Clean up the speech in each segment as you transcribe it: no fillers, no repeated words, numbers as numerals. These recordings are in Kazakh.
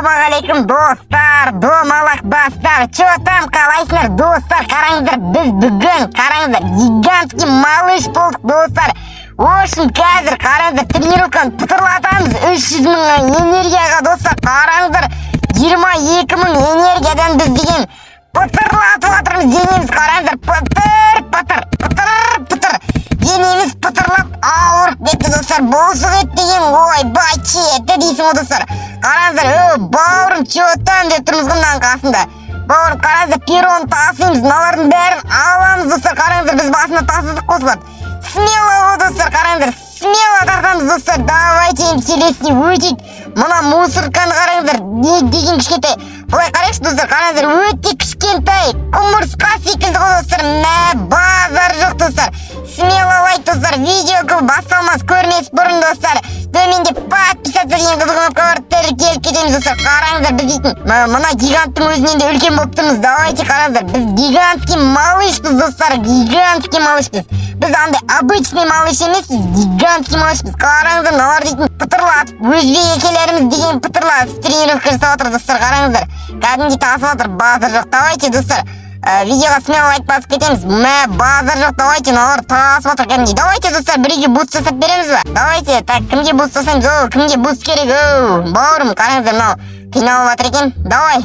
Ассалаумағалейкум достар, домалақ бастар. Чё там, қалайсыңдар достар? Қараңыздар, біз бүгін, қараңыздар, гигантский малыш болдық достар. В общем, қазір қараңыздар, тренировканы пытырлатамыз 300 мың энергияға достар. Қараңыздар, 22 мың энергиядан біз деген пытырлатып атырмыз денеміз. Қараңыздар, пытыр. Денеміз пытырлап ауырып кетті достар. Болсық ет деген, ой, бачеті дейсің о достар. Қараңыздар, бауырым, чё там деп тұрмыз ғымдан қасында. Бауырым, қараңыздар, перрон тасимыз, мыналардың бәрін аламыз достар. Қараңыздар, біз басында тасыдық қосылады. Смело о достар, қараңыздар, смело тартамыз достар. Давайте интереснее өтейік. Мына мусорканы қараңыздар, деген кішкентай. Бұлай қарайықшы достар, қараңыздар, өте кішкентай. Құмырсқа секілді ғой достар. Базар жоқ достар. Смело лайк достар, видео көп басталмас көрмес бұрын достар. Төменде подписаться деген қызыл кнопка бар, тіркеліп кетеміз достар. Қараңыздар, біз дейтін мына гиганттың өзінен де үлкен болып тұрмыз. Давайте қараңыздар, біз гигантский малышпыз достар, гигантский малышпыз. Біз андай обычный малыш емеспіз, гигантский малышпыз. Қараңыздар, мыналар дейтін пытырлатып, өзбек екелеріміз деген пытырлатып тренировка жасап отыр достар. Қараңыздар, кәдімгідей тасып отыр, базар жоқ. Давайте достар, видеоға смело лайк басып кетеміз. Базар жоқ, давайте, мыналар тасып отыр кәдімгідей. Давайте достар, бірге буст жасап береміз ба? Давайте, так, кімге буст жасаймыз? Кімге буст керек? Бауырым, қараңыздар, мынау қиналып отыр екен. Давай,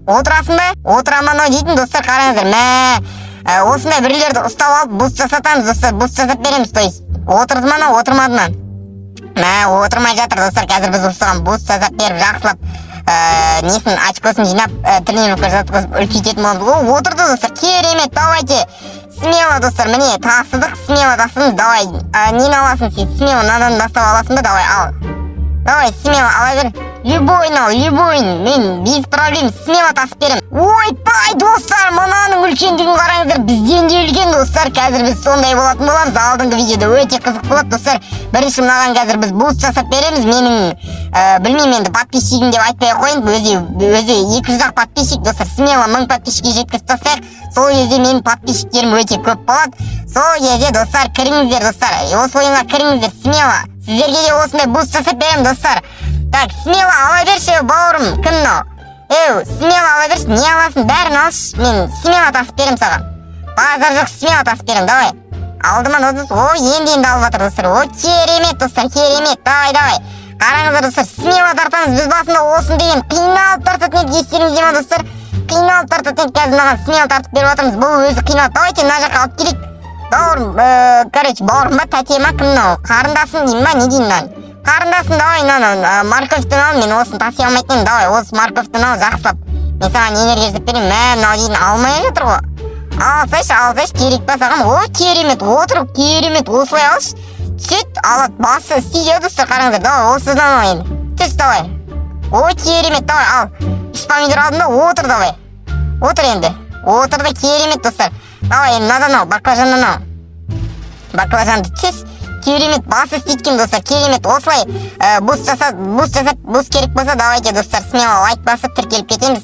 отырасың ба? Отырама мынау дейтін достар. Қараңыздар, осындай біреулерді ұстап алып буст жасатамыз достар, буст жасап береміз. То есть, отырды ма, отырмады ма? Отырмай жатыр достар. Қазір біз ұстаған буст жасап беріп, жақсылап несін очкосын жинап тренировка жатқызып үлкейтетін боламыз. Отырды достар, керемет. Давайте, смело достар, міне тасыдық, смело тасыдыңыз. Давай, нені аласың сен? Смело надан бастап аласың ба? Давай, ал. Давай, смело ала бер. Любойын ал, любойын. Мен без проблем смело тасып берем. Ой, пай достар, мынаның үлкендігін қараңыздар. Бізден де үлкен достар. Қазір біз сондай болатын боламыз. Алдыңғы видеода өте қызық болады достар. Бірінші мынаған қазір біз буст жасап береміз. Менің білмеймін енді подписчигім деп айтпай қойын. Өзі 200-ақ подписчик достар. Смело 1000 подписчикке жеткізіп тастайық. Сол кезде менің подписчиктерім өте көп болады. Сол кезде достар, кіріңіздер достар. Осы ойынға кіріңіздер смело. Сіздерге де осындай буст жасап берем достар. Так, смело ала берші, бауырым. Кім мынау? Смело ала берші. Не аласың? Бәрін алшы. Мен смело тасып берем саған. Базар жоқ, смело тасып берем. Давай. Алдыма достар. Ой, енді алып жатыр достар. Ой, керемет достар, керемет. Давай. Қараңыздар достар, смело тартамыз. Біз басында олсын деген қиналып тартатын еді, естеріңізде ма достар? Қиналып тартатын еді, қазір маған смело тартып беріп жатырмыз. Бұл өзі қиналып. Давайте мына жаққа алып келейік. Бауырым, короче, бауырым ба, тәте ма, кім мынау? Қарындасың деймін ба, не деймін мен? Қарындасың, давай, морковьтан ал, мен осын таси алмайтын. Давай, осы морковьтан ал, жақсылап. Мен саған энергия жасап берем. Мынау дейін алмай жатыр ғой. Алсайшы, керек па саған? О, керемет, отырып, керемет, осылай алшы. Сөйт, алады, басы істейді достар, қараңыздар. Давай, осыдан ал енді. Түс, давай. О, керемет, давай, ал. 3 помидор алдым да, отыр, давай. Отыр енді. Отырды, керемет достар. Давай, енді надан ал, баклажаннан ал. Баклажанды түс. Керемет, басы істейткен достар, керемет. Осылай буст керек болса, давайте достар, смело лайк басып тіркеліп кетеміз.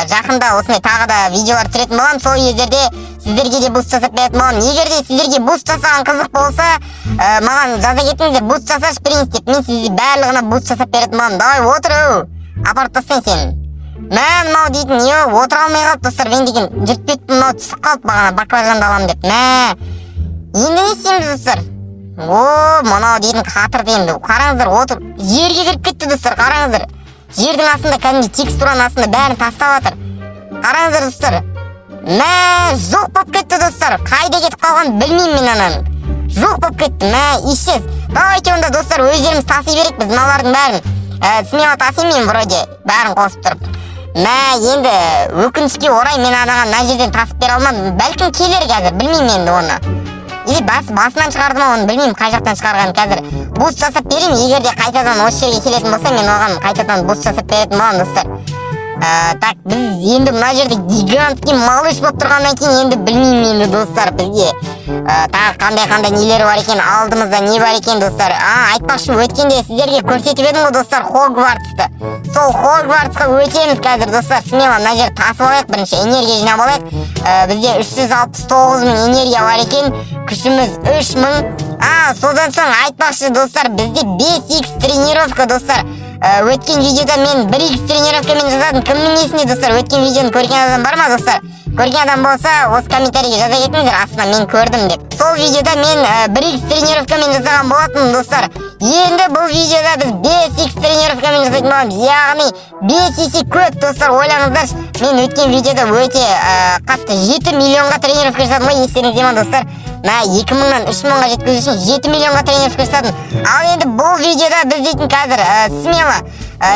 Жақында осындай тағы да видеолар түсіретін болам. Сол кездерде сіздерге де буст жасап беретін болам. Егер де сіздерге буст жасаған қызық болса, маған жаза кетіңіздер, буст жасашы принц деп. Мен сізге барлығына буст жасап беретін болам. Давай, отыр, апарып тастайын сен. Мынау дейтін, отыра алмай қалып достар, мен деген жүртпетпін, мынау түсіп қалып бағана баклажанды аламын деп. Енді не істейміз достар? Мынау дейтін қатырды енді. Қараңыздар, отыр. Жерге кіріп кетті достар, қараңыздар. Жердің астында, кәдімгі текстураның астында бәрін тастап жатыр. Қараңыздар достар. Жоқ болып кетті достар. Қайда кетіп қалған білмеймін мен ананың. Жоқ болып кетті, исчез. Давайте онда достар, өздеріміз таси берек біз мыналардың бәрін. Смело тасимын мен вроде, бәрін қосып тұрып. Енді өкінішке орай мен анаған мына жерден тасып бере алмадым. Бәлкім келер қазір, білмеймін енді оны. Или басынан шығарды ма, оны білмеймін, қай жақтан шығарған қазір. Буст жасап берейін, егер де қайтадан осы жерге келетін болса, мен оған қайтадан буст жасап беретін болам достар. Так, біз енді мына жерде гигантский малыш болып тұрғаннан кейін енді білмеймін енді достар, бізде тағы қандай нелер бар екен, алдымызда не бар екен достар. Айтпақшы, өткенде сіздерге көрсетіп едім ғой достар, Хогвартсты. Сол Хогвартсқа өтеміз қазір достар. Смело мына жерді тасып алайық, бірінші энергия жинап алайық. Бізде 369 мың энергия бар екен, күшіміз 3 мың. Содан соң айтпақшы достар, бізде 5x тренировка достар. өткен видеода мен 1x тренировкамен жасадым. Кімнің есінде достар? Өткен видеоны көрген адам бар ма достар? Көрген адам болса, осы комментарийге жаза кетіңіздер, астына мен көрдім деп. Сол видеода мен 1x тренировкамен жасаған болатынмын достар. Енді бұл видеода біз 5x тренировкамен жасайтын боламыз. Яғни 5 есе көп достар, ойлаңыздаршы. Мен өткен видеода өте қатты 7 миллионға тренировка жасадым ғой, естеріңізде ме достар? 2000-нан 3000-ға жеткізу үшін 7 миллионға тренировка жасадым. Ал енді бұл видеода біз дейтін қазір смело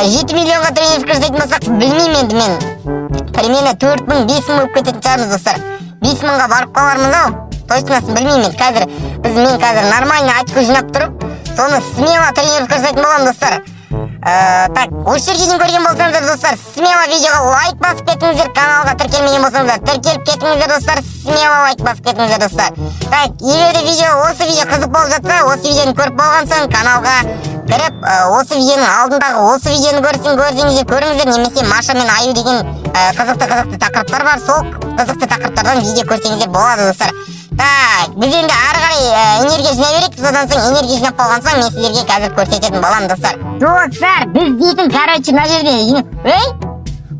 7 миллионға тренировка жасайтын болсақ, білмеймін енді мен. Примерно 4000-5000 болып кететін шығармыз достар. 5000-ға барып қалармыз ау. Точносын білмеймін. Мен қазір нормально очко жинап тұрып, соны смело тренировка жасайтын боламын достар. Так, осы жерге дейін көрген болсаңыздар достар, смело видеоға лайк басып кетіңіздер, каналға тіркелмеген болсаңыздар, тіркеліп кетіңіздер достар, смело лайк басып кетіңіздер достар. Так, егер де осы видео қызық болып жатса, осы видеоны көріп болған соң каналға кіріп, осы видеоның алдындағы осы видеоны көріңіздер, немесе Маша мен Аю деген қызықты тақырыптар бар, сол қызықты тақырыптардан видео көрсеңіздер болады достар. Так, біз енді ары қарай энергия жинай берейік, содан соң энергия жинап болған соң мен сіздерге қазір көрсететін боламын достар. Достар, біз дейтін, мына жерде,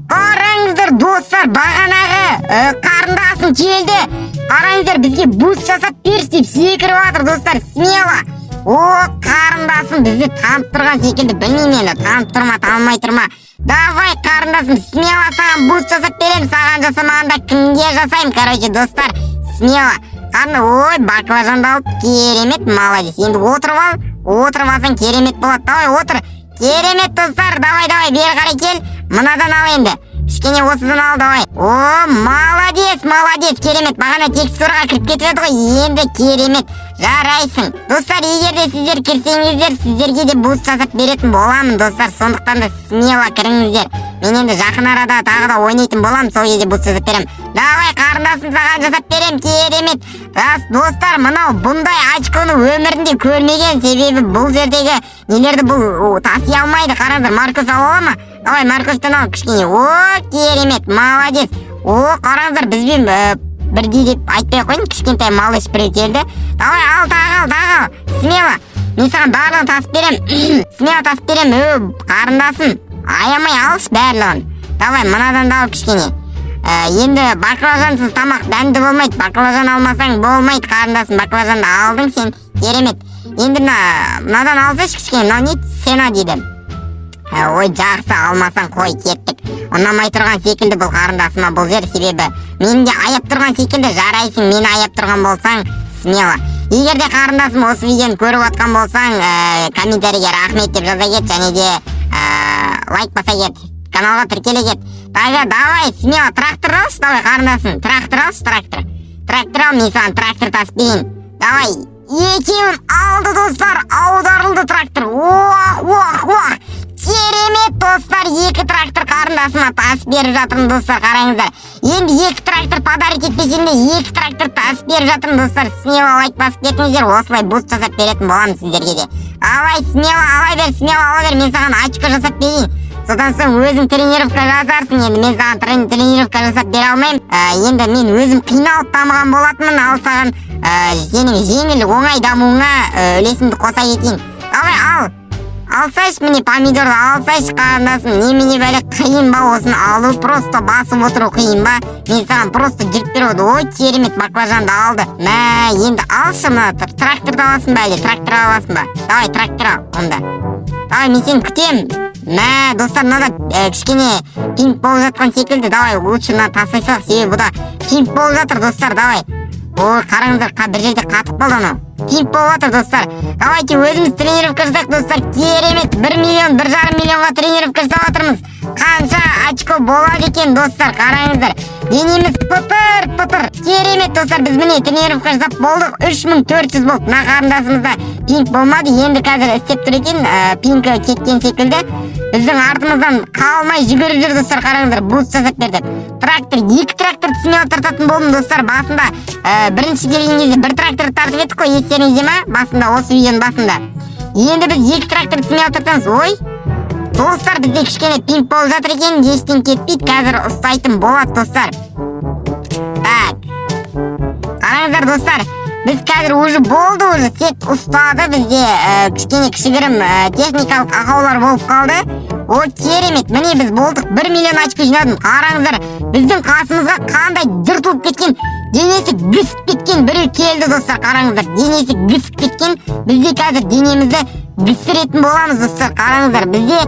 қараңыздар достар, бағанағы қарындасым келді. Қараңыздар, бізге буст жасап берші деп секіріп жатыр достар, смело. Қарындасым бізді танып тұрған секілді, білмеймін енді, танып тұрма, танымай тұрма. Давай, қарындасым, смело саған буст жасап берем, саған жасамағанда кімге жасаймын, достар, смело. Ой, баклажанды алып, керемет, молодец. Енді отырып алсаң керемет болады. Давай, отыр. Керемет достар, давай, бері қарай кел. Мынадан ал енді. Кішкене осыдан ал, давай. Молодец, керемет. Бағана текстураға кіріп кетіп еді ғой, енді керемет. Жарайсың. Достар, егер де сіздер кірсеңіздер, сіздерге де буст жасап беретін боламын, достар. Сондықтан да смело кіріңіздер. Мен енді жақын арада тағы да ойнайтын боламын, сол кезде буст жасап берем. Давай, қарындасым, саған жасап берем, керемет. Достар, мынау бұндай очконы өмірінде көрмеген, себебі бұл жердегі нелерді бұл таси алмайды. Қараңыздар, морковь ала ма? Давай, морковьтан ал кішкене. Керемет, молодец. Қараңыздар, бізбен бірдей деп айтпай қойын, кішкентай малыш бір келді. Давай, ал, тағы. Смело. Мен саған барлығын тасып берем. Смело тасып берем, қарындасым. Аямай алыш барлығын. Давай, мынадан да ал кішкене. Енді баклажансыз тамақ дәмді болмайды. Баклажан алмасаң болмайды, қарындасым. Баклажанды алдың сен, керемет. Енді мынадан алсаш кішкене, мынау не? Сена дейді. Ой, жақсы, алмасаң қой, кеттік. Ұнамай тұрған секілді бұл қарындасыма бұл жер, себебі мені де аяп тұрған секілді, жарайсың. Мені аяп тұрған болсаң, смело. Егер де қарындасым осы видеоны көріп отқан болсаң, комментарийге рахмет деп жаза кет, және де лайк баса кет, каналға тіркеле кет. Давай, смело, трактор алшы, давай, қарындасым, трактор алшы, трактор ал, мен саған трактор тасып берейін. Давай, екеуін алды достар, аударылды трактор. Керемет достар, екі трактор қарындасыма тасып беріп жатырмын достар, қараңыздар. Енді екі трактор подарок етпесем де, екі трактор тасып беріп жатырмын достар. Смело лайк басып кетіңіздер, осылай буст жасап беретін боламын сіздерге де. Алай, смело ала бер, мен саған очко жасап берейін. Содан соң өзің тренировка жасарсың. Енді мен саған тренировка жасап бере алмаймын. Енді мен өзім қиналып дамыған болатынмын, ал саған сенің жеңіл оңай дамуыңа үлесімді қоса кетейін. Давай, алсайш, міне помидорды алсайш, қарындасым. Немене бәле қиын ба осыны алу, просто басып отыру қиын ба? Мен саған просто жүріп беріп оды. Ой, керемет, баклажанды алды. Енді алшы мына тракторды аласың ба әлде, трактор аласың ба? Давай, трактор ал, онда. Давай, мен сені күтем. Достар, мынада кішкене пинг болып жатқан секілді. Давай, лучше мына тастай салайық, себебі бұда пинг болып жатыр достар, давай. Ой, қараңыздар, бір жерде қатып қалды анау. Пинг болып жатыр достар. Давайте өзіміз тренировка жасайық достар. Керемет, 1 миллион, 1,5 миллионға тренировка жасап жатырмыз. Қанша очко болады екен достар, қараңыздар. Денеміз пытыр. Керемет достар, біз міне тренировка жасап болдық. 3400 болды. Мына қарындасымызда пинг болмады. Енді қазір істеп тұр екен, пинг кеткен секілді. Біздің артымыздан қалмай жүгіріп жүр достар, қараңыздар. Буст жасап берді. Трактор, 2 трактор смело тартатын болдым достар. Басында бірінші келген кезде 1 трактор тартып еттік қой, естеріңізде ме? Басында, осы видеоның басында. Енді біз 2 трактор смело тартамыз. Ой, достар, бізде кішкене пинг болып жатыр екен, ештен кетпейді, қазір ұстайтын болады достар. Так, қараңыздар достар, Біз қазір уже болды, уже сет ұстады, бізде кішкене кішігірім техникалық ақаулар болып қалды. О, керемет, міне біз болдық, 1 миллион очко жинадым. Қараңыздар, біздің қасымызға қандай жыртылып кеткен, денесі гүсіп кеткен біреу келді достар. Қараңыздар, денесі гүсіп кеткен. Бізде қазір денемізді гүсіретін боламыз достар. Қараңыздар, бізде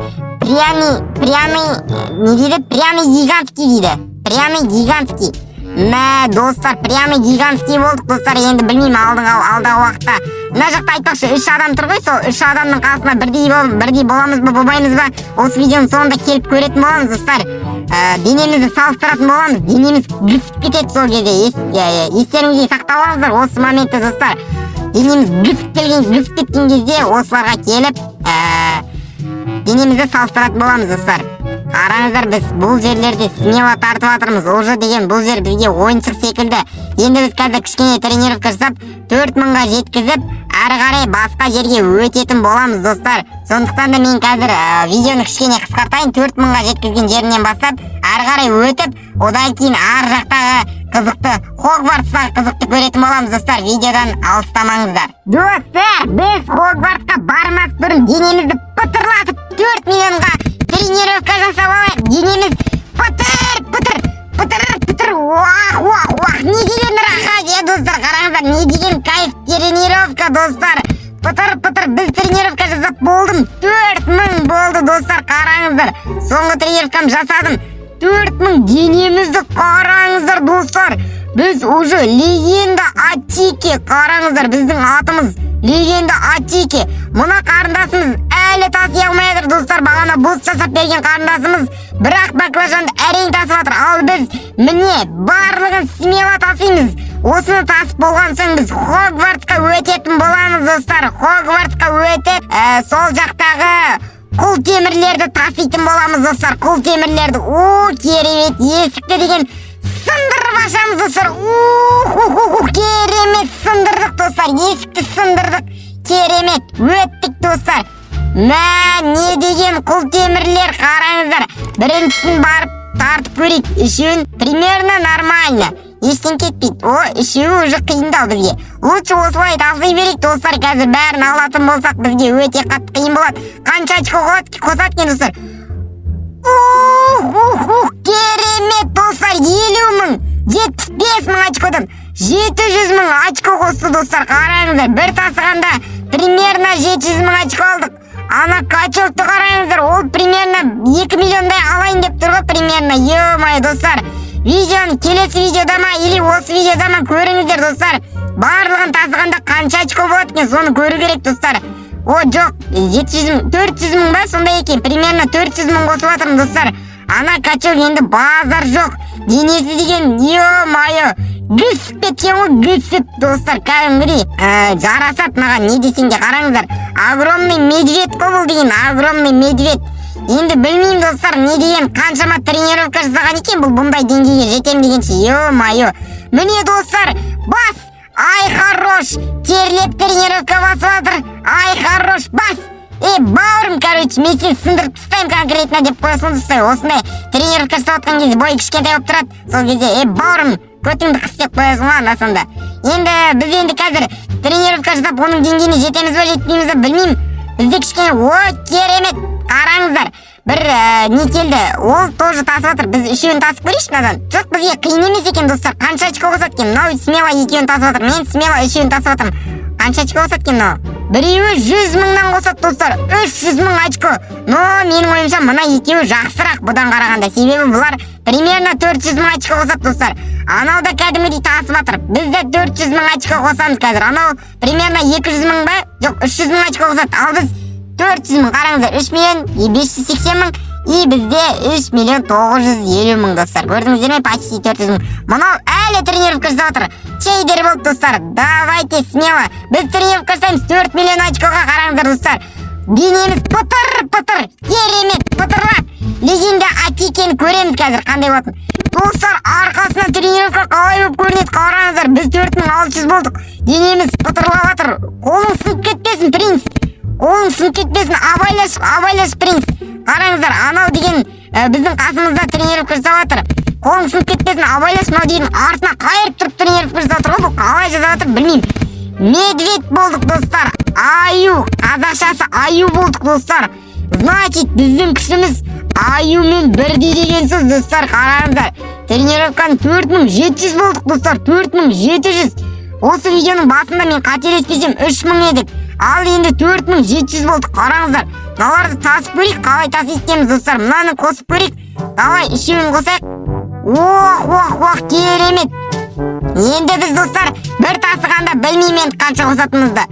пряный гигантский дейді. Пряный гигантский. Мә, достар, пряный гигантский болдық достар. Енді білмеймін, алдағы уақытта. Мына жақта айтпақшы, 3 адам тұр ғой, сол 3 адамның қасына бірдей боламыз ба, болмаймыз ба? Осы видеоның соңында келіп көретін боламыз достар. Денемізді салыстыратын боламыз. Денеміз гүсіп кетеді сол кезде. Естеріңізге сақтап алыңыздар осы моментті достар. Денеміз гүсіп кеткен кезде осыларға келіп денемізді салыстыратын боламыз достар. Қараңыздар, біз бұл жерлерде смело тартып жатырмыз. Уже деген бұл жер бізге ойыншық секілді. Енді біз қазір кішкене тренировка жасап 4000-ға жеткізіп, әрі қарай басқа жерге өтетін боламыз достар. Сондықтан да мен қазір видеоны кішкене қысқартайын. 4000-ға жеткізген жерінен бастап, әрі қарай өтіп, одан кейін ар жақтағы қызықты, Хогвартстағы қызықты көретін боламыз достар. Видеодан алыстамаңыздар. Достар, біз Хогвартсқа бармас бұрын денемізді пытырлатып 4 миллионға тренировка жасап алайық. Денеміз пытыр, уах, не деген рахат, достар. Қараңыздар, не деген кайф тренировка достар. Пытыр, біз тренировка жасап болдым. 4000 болды достар, қараңыздар. Соңғы тренировкам жасадым. 4000 денемізді қараңыздар достар. Біз уже легенда Атике. Қараңыздар, біздің атымыз легенда Атике. Мұна қарындасымыз әлі таси алмай жатыр достар. Бағана буст жасап берген қарындасымыз бірақ баклажанды әрең тасып жатыр. Ал біз міне барлығын смело тасимыз. Осыны тасып болған соң біз Хогвартсқа өтетін боламыз достар. Хогвартсқа өтіп, сол жақтағы құл темірлерді таситын боламыз достар. Құл темірлерді. О, керемет, есікті деген сындырып ашамыз достар. Керемет, сындырдық достар. Есікті сындырдық. Керемет, өттік достар. Мә, не деген құл темірлер, қараңыздар. Біріншісін барып тартып көрейік. Үшеуін примерно нормально. Ештен кетпейді. О, үшеуі уже қиындау бізге. Лучше осылай таси берейік достар. Қазір бәрін алатын болсақ бізге өте қатты қиын болады. Қанша очко қосады екен достар? Керемет достар, 50 000, 75 000 очкодан 700 000 очко қосты достар. Қараңыздар, бір тасығанда примерно 700 000 очко алдық. Ана качокты қараңыздар, ол примерно 2 миллиондай алайын деп тұр ғой, примерно. Ё-май достар, видеоны келесі видеода ма или осы видеода ма көріңіздер достар. Барлығын тасығанда қанша очко болады екен, соны көру керек достар. О, жоқ, 400 000 ба, сондай екен, примерно 400 000 қосып жатырмын достар. Ана качок енді базар жоқ. Денесі деген, ё-майо, гүсіп кеткен ғой, гүсіп достар. Кәдімгідей жарасат маған, не десең де. Қараңыздар, огромный медведь қой бұл деген, огромный медведь. Енді білмеймін достар, не деген қаншама тренировка жасаған екен бұл бұндай деңгейге жетем дегенше. Ё-майо, міне достар, бас. Ай, хорош, терлеп тренировка басып жатыр. Ай, хорош, бас. Бауырым, короче, мен сені сындырып тастаймын конкретно деп қоясын достар. Осындай тренировка жасап отқан кезде бойы кішкентай болып тұрады. Сол кезде, бауырым, көтіңді қыс деп қоясың ғой анда-санда. Енді біз енді қазір тренировка жасап оның деңгейіне жетеміз ба, жетпейміз ба білмеймін. Бізде кішкене, о, керемет, қараңыздар. Бір не келді, ол тоже тасып жатыр. Біз үшеуін тасып көрейші мынадан. Жоқ, бізге қиын емес екен достар. Қанша очко қосады екен? Мынау смело екеуін тасып жатыр. Мен смело үшеуін тасып жатырмын. Қанша очко қосады екен мынау? Біреуі 100 000-нан қосады достар. 300 000 очко. Но менің ойымша мына екеуі жақсырақ бұдан қарағанда. Себебі бұлар примерно 400 000 очко қосады достар. Анау да кәдімгідей тасып жатыр. Біз де 400 000 очко қосамыз қазір. Анау примерно 200 000 ба? Жоқ, 300 000 очко қосады. Ал біз 400 000, қараңыздар, 3 миллион 580 000 и бізде 3 миллион 950 000 достар. Көрдіңіздер ме? Почти 400 000. Мұнау әлі тренировка жасап жатыр. Чейдер болды достар. Давайте смело. Біз тренировка жасаймыз 4 миллион очкоға, қараңыздар достар. Денеміз пытыр. Керемет, пытырлат. Легенда Атикені көреміз қазір қандай болатын. Достар, арқасына тренировка қалай болып көрінеді, қараңыздар. Біз 4600 болдық. Денеміз пытырлап жатыр. Қолың сынып кетпесін, принц. Қолың сынып кетпесін, абайлаш принц. Қараңыздар, анау деген біздің қасымызда тренировка жасап жатыр. Қолың сынып кетпесін, абайлаш, мынау деген артына қайырып тұрып тренировка жасап жатыр ғой. Бұл қалай жасап жатыр білмеймін. медведь болдық достар. Аю, қазақшасы аю болдық достар. Значит, біздің күшіміз аюмен бірдей деген сөз достар. Қараңыздар, тренировканы 4700 болдық достар, 4700. Осы видеоның басында мен қателеспесем 3000 едік, ал енді 4700 болдық. Қараңыздар, мыналарды тасып көрейік, қалай таситеміз достар. Мынаны қосып көрейік, давай үшеуін қосайық. Ох, керемет. Енді біз достар бір тасығанда білмеймін қанша қосатынымызды.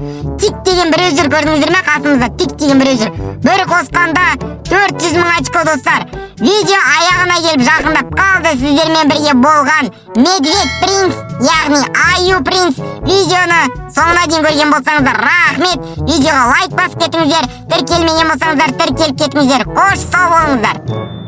Тик деген біреу жүр, көрдіңіздер ме қасымызда? Тик деген біреу жүр. Бір қосқанда 400 000 очко достар. Видео аяғына келіп жақындап қалды. Сіздермен бірге болған Медведь принц, яғни Аю принц. Видеоны соңына дейін көрген болсаңыздар рахмет. Видеоға лайк басып кетіңіздер. Тіркелмеген болсаңыздар тіркеліп кетіңіздер. Қош сау болыңыздар.